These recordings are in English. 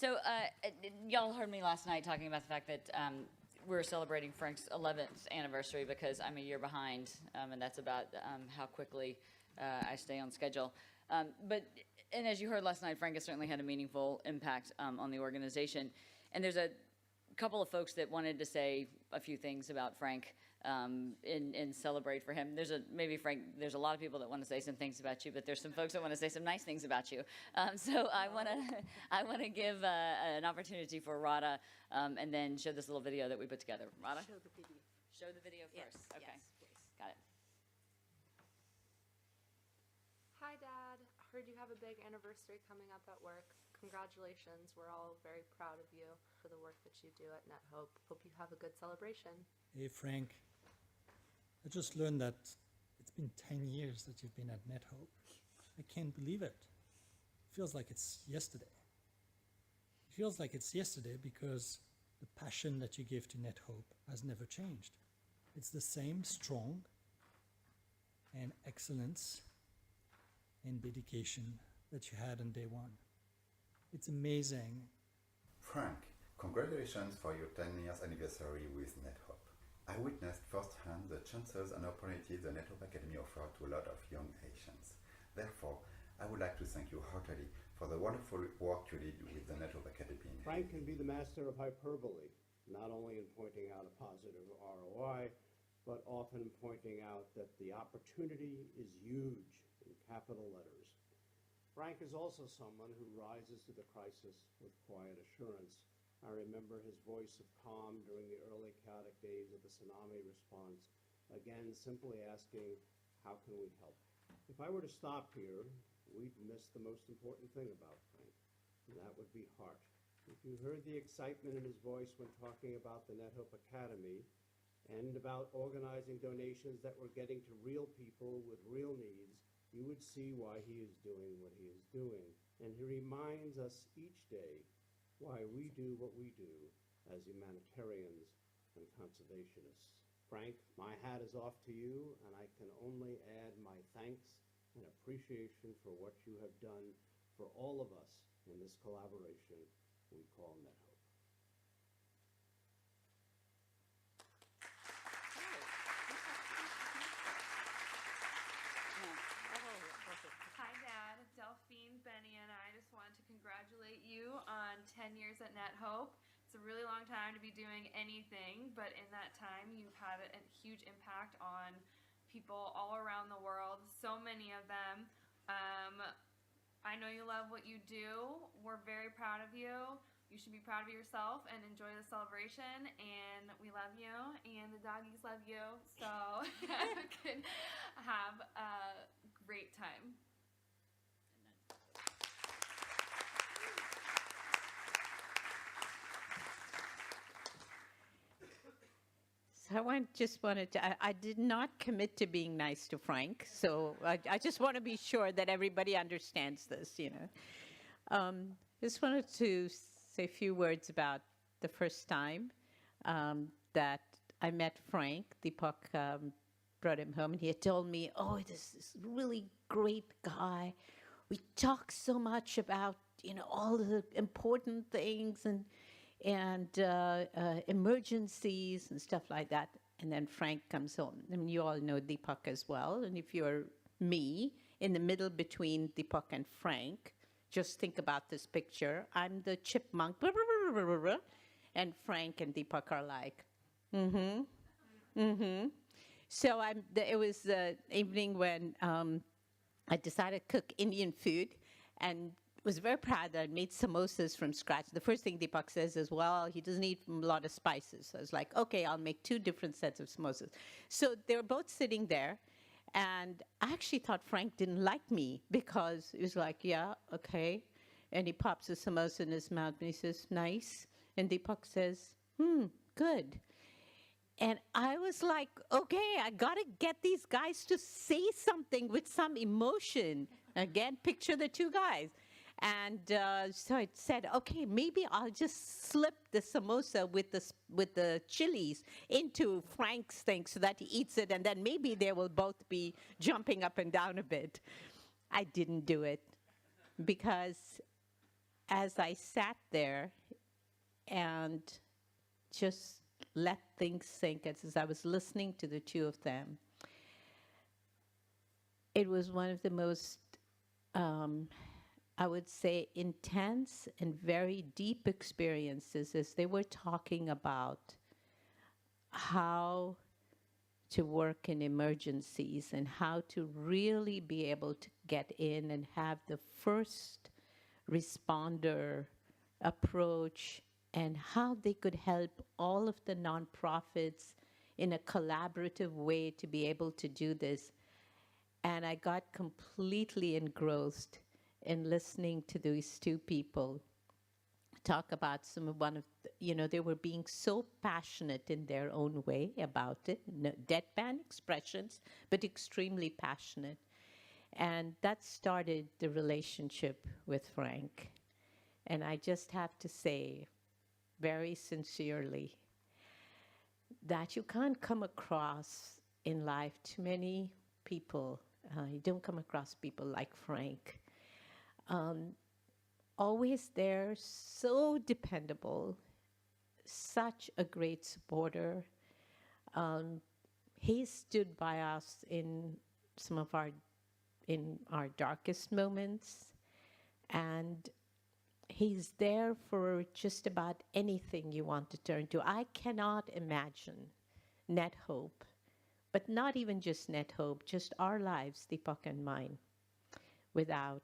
So y'all heard me last night talking about the fact that we're celebrating Frank's 11th anniversary because I'm a year behind, and that's about how quickly I stay on schedule. And as you heard last night, Frank has certainly had a meaningful impact on the organization. And there's a couple of folks that wanted to say a few things about Frank and celebrate for him. Maybe Frank, there's a lot of people that want to say some things about you, but there's some folks that want to say some nice things about you. So I want to give an opportunity for Radha and then show this little video that we put together. Radha? Show the video first. Yes, Okay. yes, please. Got it. Hi, Dad. Heard you have a big anniversary coming up at work. Congratulations. We're all very proud of you for the work that you do at NetHope. Hope you have a good celebration. Hey, Frank. I just learned that it's been 10 years that you've been at NetHope. I can't believe it. It feels like it's yesterday. It feels like it's yesterday because the passion that you give to NetHope has never changed. It's the same strong and excellence and dedication that you had on day one. It's amazing. Frank, congratulations for your 10 years anniversary with NetHope. I witnessed firsthand the chances and opportunities the NetHope Academy offered to a lot of young Haitians. Therefore, I would like to thank you heartily for the wonderful work you did with the NetHope Academy. Frank can be the master of hyperbole, not only in pointing out a positive ROI, but often pointing out that the opportunity is huge in capital letters. Frank is also someone who rises to the crisis with quiet assurance. I remember his voice of calm during the early chaotic days of the tsunami response, again simply asking, how can we help? If I were to stop here, we'd miss the most important thing about Frank, and that would be heart. If you heard the excitement in his voice when talking about the NetHope Academy and about organizing donations that were getting to real people with real needs, you would see why he is doing what he is doing. And he reminds us each day why we do what we do as humanitarians and conservationists. Frank, my hat is off to you, and I can only add my thanks and appreciation for what you have done for all of us in this collaboration we call NetHope. Hi, Dad. Delphine, Benny, and I just wanted to congratulate you on 10 years at NetHope. It's a really long time to be doing anything, but in that time, you've had a huge impact on people all around the world, so many of them. I know you love what you do. We're very proud of you. You should be proud of yourself and enjoy the celebration, and we love you, and the doggies love you, so you can have a great time. So I did not commit to being nice to Frank, so I just want to be sure that everybody understands this, you know. Just wanted to say a few words about the first time that I met Frank. Deepak brought him home, and he had told me, oh, this is a really great guy. We talk so much about, you know, all the important things and emergencies and stuff like that. And then Frank comes home. I mean, you all know Deepak as well. And if you're me, in the middle between Deepak and Frank, just think about this picture. I'm the chipmunk, and Frank and Deepak are like, So it was the evening when I decided to cook Indian food, and was very proud that I made samosas from scratch. The first thing Deepak says is, well, he doesn't eat a lot of spices. So I was like, okay, I'll make 2 different sets of samosas. So they were both sitting there, and I actually thought Frank didn't like me because he was like, yeah, okay. And he pops a samosa in his mouth, and he says, nice. And Deepak says, good. And I was like, okay, I got to get these guys to say something with some emotion. Again, picture the 2 guys. And so I said, okay, maybe I'll just slip the samosa with the chilies into Frank's thing so that he eats it, and then maybe they will both be jumping up and down a bit. I didn't do it because as I sat there and just let things sink as I was listening to the two of them, it was one of the most, I would say, intense and very deep experiences as they were talking about how to work in emergencies and how to really be able to get in and have the first responder approach, and how they could help all of the nonprofits in a collaborative way to be able to do this. And I got completely engrossed in listening to these two people talk about some of one of they were being so passionate in their own way about it, no, deadpan expressions, but extremely passionate. And that started the relationship with Frank. And I just have to say very sincerely that you can't come across in life too many people. You don't come across people like Frank. Always there, so dependable, such a great supporter. He stood by us in some of our darkest moments, and he's there for just about anything you want to turn to. I cannot imagine Net Hope, but not even just Net Hope, just our lives, Deepak and mine, without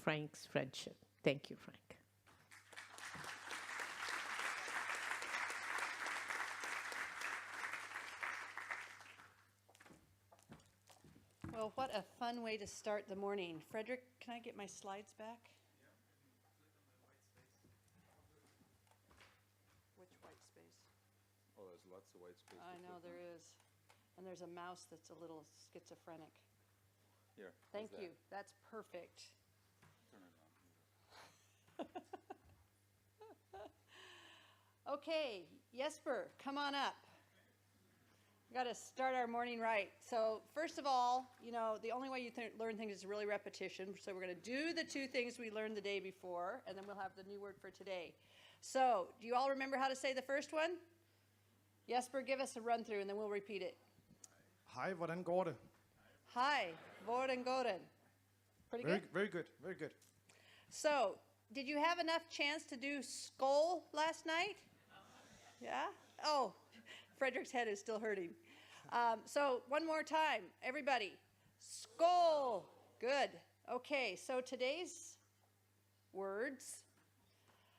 Frank's friendship. Thank you, Frank. Well, what a fun way to start the morning. Frederick, can I get my slides back? Which white space? Oh, there's lots of white space. I know there is. And there's a mouse that's a little schizophrenic. Here. Thank how's you. that? That's perfect. Turn it on. Okay, Jesper, come on up. We got to start our morning right. So first of all, the only way you learn things is really repetition. So we're going to do the two things we learned the day before, and then we'll have the new word for today. So do you all remember how to say the first one? Jesper, give us a run through, and then we'll repeat it. Hej, hvordan går det? Hi, hvordan går det? Pretty good? Very good, very good. So, did you have enough chance to do skull last night? Yeah? Oh, Frederick's head is still hurting. So, one more time, everybody. Skull. Good. Okay, so today's words.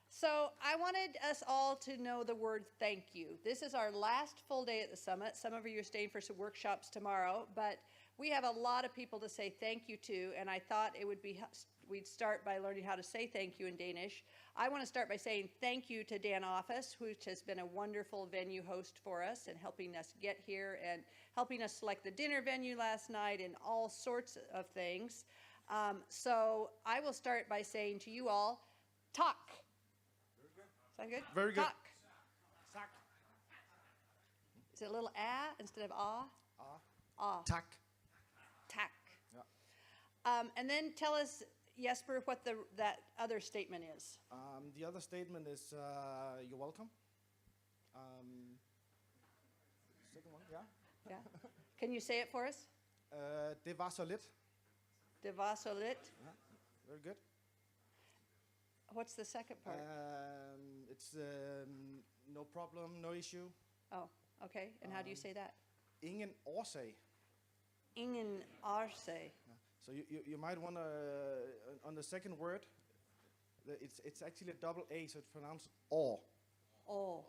So, I wanted us all to know the word thank you. This is our last full day at the summit. Some of you are staying for some workshops tomorrow, but we have a lot of people to say thank you to, and I thought we'd start by learning how to say thank you in Danish. I want to start by saying thank you to Dan Office, which has been a wonderful venue host for us and helping us get here and helping us select the dinner venue last night and all sorts of things. So I will start by saying to you all, talk. Sound good? Very good. Talk. Is it a little ah instead of ah? Ah. Tak. Tak. Yeah. And then tell us, Jesper, what that other statement is. The other statement is you're welcome. Second one, yeah. Yeah. Can you say it for us? Det var så lidt. Det var så lidt. Yeah. Very good. What's the second part? It's no problem, no issue. Oh, okay. And how do you say that? Ingen årsag. Ingen årsag. So you might want to, on the second word, it's actually a double A, so it's pronounced or. Åh.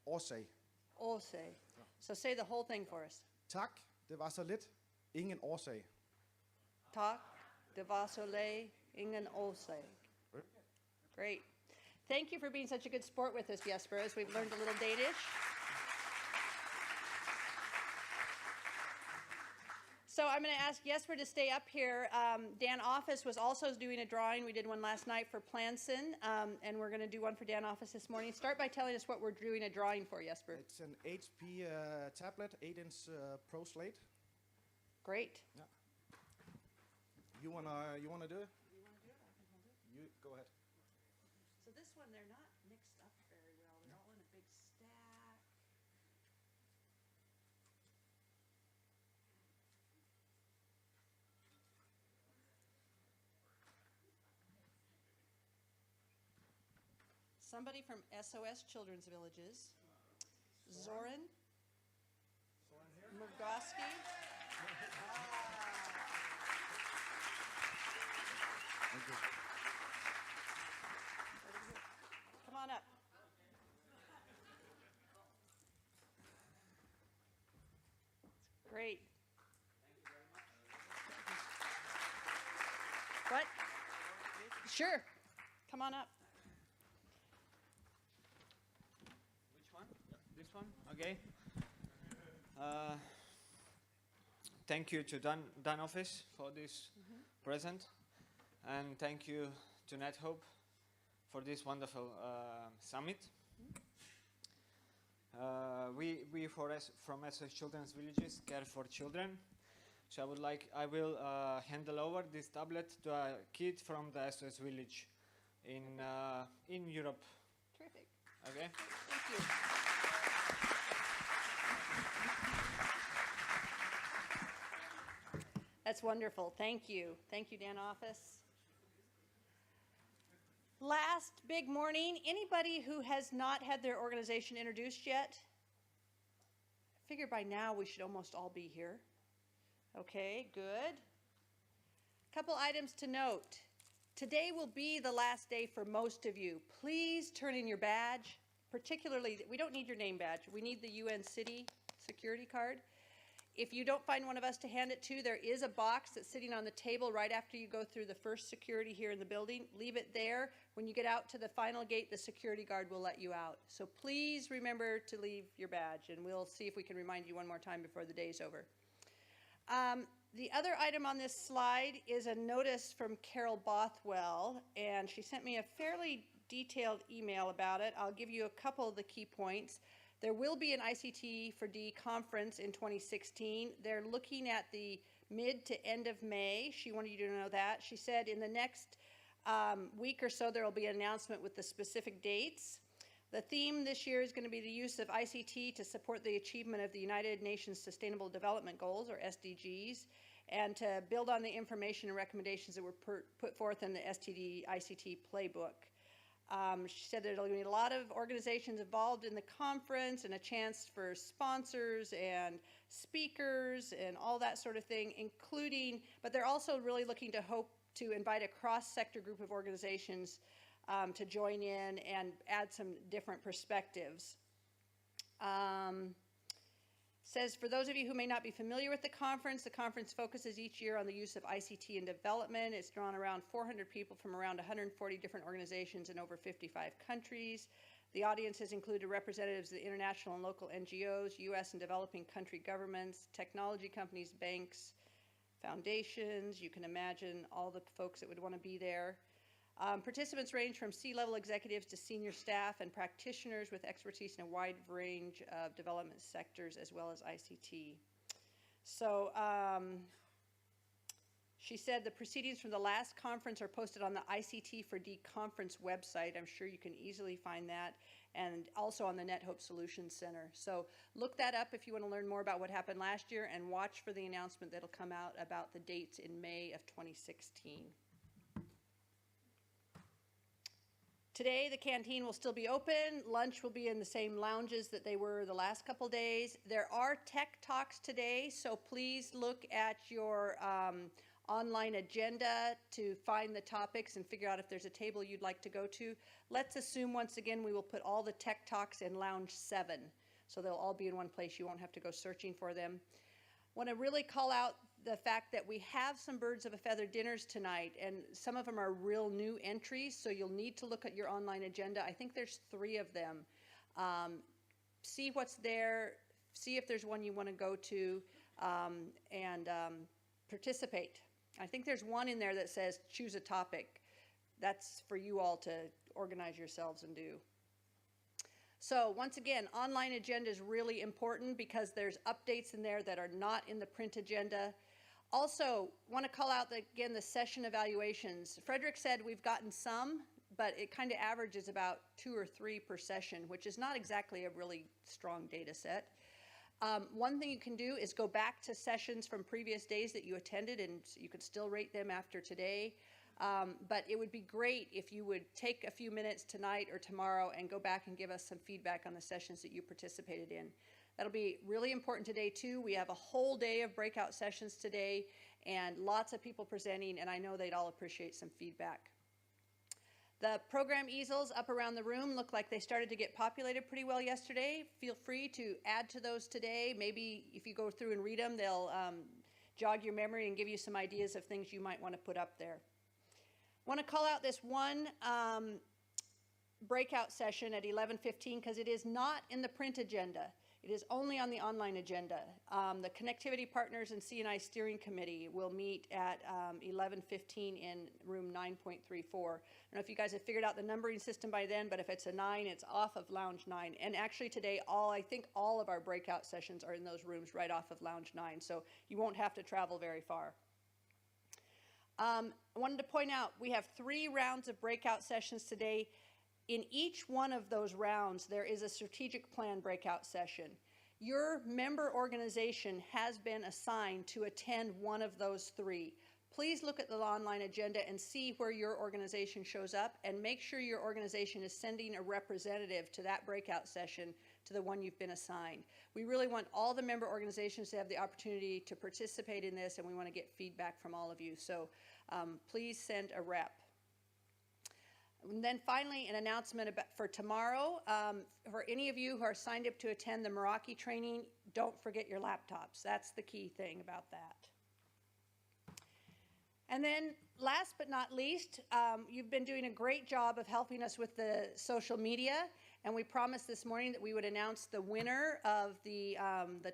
Årsag. Årsag. So say the whole thing for us. Tak, det var så lidt. Ingen årsag. Tak. Det var så lidt. Ingen årsag. Great. Thank you for being such a good sport with us, Jesper, as we've learned a little Danish. So I'm going to ask Jesper to stay up here. Dan Office was also doing a drawing. We did one last night for Planson, and we're going to do one for Dan Office this morning. Start by telling us what we're doing a drawing for, Jesper. It's an HP tablet, 8-inch Pro Slate. Great. Yeah. You wanna do it? you go ahead. So this one, they're not mixed up very well. They're all in a big stack. Somebody from SOS Children's Villages. Zoran Murgoski. Come on up. Great. What? Sure. Come on up. Which one? This one? Okay. Thank you to Dan Office for this present, and thank you to NetHope for this wonderful summit. We from SOS Children's Villages care for children. So I will handle over this tablet to a kid from the SOS village in Europe. Terrific. Okay. Thank you. That's wonderful. Thank you. Thank you, Dan Office. Last big morning. Anybody who has not had their organization introduced yet? I figure by now we should almost all be here. Okay, good. Couple items to note. Today will be the last day for most of you. Please turn in your badge. Particularly, we don't need your name badge. We need the UN City security card. If you don't find one of us to hand it to, there is a box that's sitting on the table right after you go through the first security here in the building. Leave it there. When you get out to the final gate, the security guard will let you out. So please remember to leave your badge, and we'll see if we can remind you one more time before the day's over. The other item on this slide is a notice from Carol Bothwell, and she sent me a fairly detailed email about it. I'll give you a couple of the key points. There will be an ICT for D conference in 2016. They're looking at the mid to end of May. She wanted you to know that. She said in the next week or so there will be an announcement with the specific dates. The theme this year is going to be the use of ICT to support the achievement of the United Nations Sustainable Development Goals, or SDGs, and to build on the information and recommendations that were put forth in the STD ICT playbook. She said there's going to be a lot of organizations involved in the conference and a chance for sponsors and speakers and all that sort of thing, including, but they're also really looking to hope to invite a cross-sector group of organizations to join in and add some different perspectives. Says, for those of you who may not be familiar with the conference focuses each year on the use of ICT in development. It's drawn around 400 people from around 140 different organizations in over 55 countries. The audiences included representatives of the international and local NGOs, U.S. and developing country governments, technology companies, banks, foundations. You can imagine all the folks that would want to be there. Participants range from C-level executives to senior staff and practitioners with expertise in a wide range of development sectors as well as ICT. So she said the proceedings from the last conference are posted on the ICT for D conference website. I'm sure you can easily find that, and also on the NetHope Solutions Center. So look that up if you want to learn more about what happened last year, and watch for the announcement that'll come out about the dates in May of 2016. Today, the canteen will still be open. Lunch will be in the same lounges that they were the last couple days. There are tech talks today, so please look at your online agenda to find the topics and figure out if there's a table you'd like to go to. Let's assume, once again, we will put all the tech talks in Lounge 7, so they'll all be in one place. You won't have to go searching for them. Want to really call out the fact that we have some birds of a feather dinners tonight, and some of them are real new entries, so you'll need to look at your online agenda. I think there's 3 of them. See what's there, see if there's one you want to go to, and participate. I think there's one in there that says choose a topic. That's for you all to organize yourselves and do. So once again, online agenda is really important because there's updates in there that are not in the print agenda. Also, want to call out, again, the session evaluations. Frederick said we've gotten some, but it kind of averages about 2 or 3 per session, which is not exactly a really strong data set. One thing you can do is go back to sessions from previous days that you attended, and you could still rate them after today. But it would be great if you would take a few minutes tonight or tomorrow and go back and give us some feedback on the sessions that you participated in. That'll be really important today too. We have a whole day of breakout sessions today and lots of people presenting, and I know they'd all appreciate some feedback. The program easels up around the room look like they started to get populated pretty well yesterday. Feel free to add to those today. Maybe if you go through and read them, they'll jog your memory and give you some ideas of things you might want to put up there. Want to call out this one breakout session at 11:15 because it is not in the print agenda. It is only on the online agenda. The Connectivity Partners and C&I Steering Committee will meet at 11:15 in room 9.34. I don't know if you guys have figured out the numbering system by then, but if it's a 9, it's off of Lounge 9. And actually today, I think all of our breakout sessions are in those rooms right off of Lounge 9, so you won't have to travel very far. I wanted to point out, we have 3 rounds of breakout sessions today. In each one of those rounds, there is a strategic plan breakout session. Your member organization has been assigned to attend one of those 3. Please look at the online agenda and see where your organization shows up, and make sure your organization is sending a representative to that breakout session, to the one you've been assigned. We really want all the member organizations to have the opportunity to participate in this, and we want to get feedback from all of you. So please send a rep. And then finally, an announcement for tomorrow. For any of you who are signed up to attend the Meraki training, don't forget your laptops. That's the key thing about that. And then last but not least, you've been doing a great job of helping us with the social media. And we promised this morning that we would announce the winner of the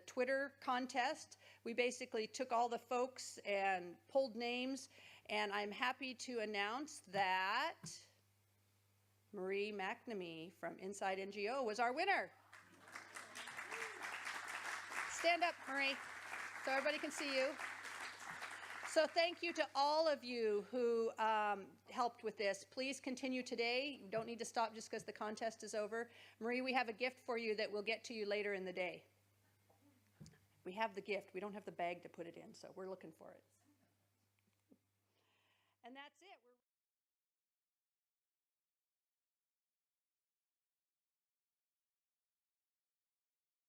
Twitter contest. We basically took all the folks and pulled names. And I'm happy to announce that Marie McNamee from Inside NGO was our winner. Stand up, Marie, so everybody can see you. So thank you to all of you who helped with this. Please continue today. You don't need to stop just because the contest is over. Marie, we have a gift for you that we'll get to you later in the day. We have the gift. We don't have the bag to put it in, so we're looking for it.